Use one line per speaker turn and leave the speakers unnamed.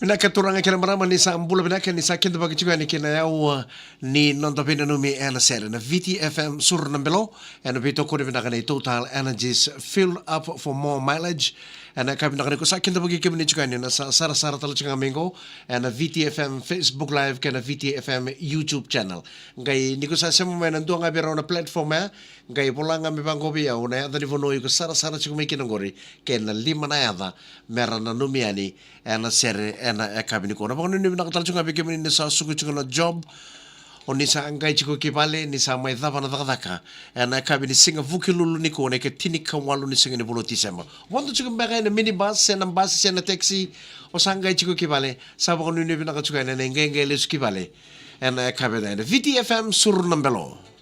Pinakaturanga kila marama ni sa ambula pinaka ni sa kinda bagi juga ni kina yau ni nonton pina numi ana sera na VTFM sur nambelo and bito ko pinaka ni total energies fill up for more mileage and kami pinaka ko sa kinda bagi kami ni juga ni na sa sara talo juga minggo and VTFM Facebook live kana VTFM YouTube channel ngai ni ko sa semo men ndo ngabi na platform ya ngai pola ngami bangko biya una ya tadi fono ko sara juga mi kinongori kena lima na ya mera na numi ani ana sere ana kami ko na pang ni nakatalo nga bigyan ni sa suku na job o ni sa angay chiko kipale ni sa may thapa na takataka ana kami ni singa vukilulu ni ko na ke tinik kawalo ni singa ni buloti sema wando chiko mbaka na minibus na bus na taxi o sa angay chiko kipale sa pang ni nakatsuka na ngay lesu kipale ana kami na VTFM sur nambelo.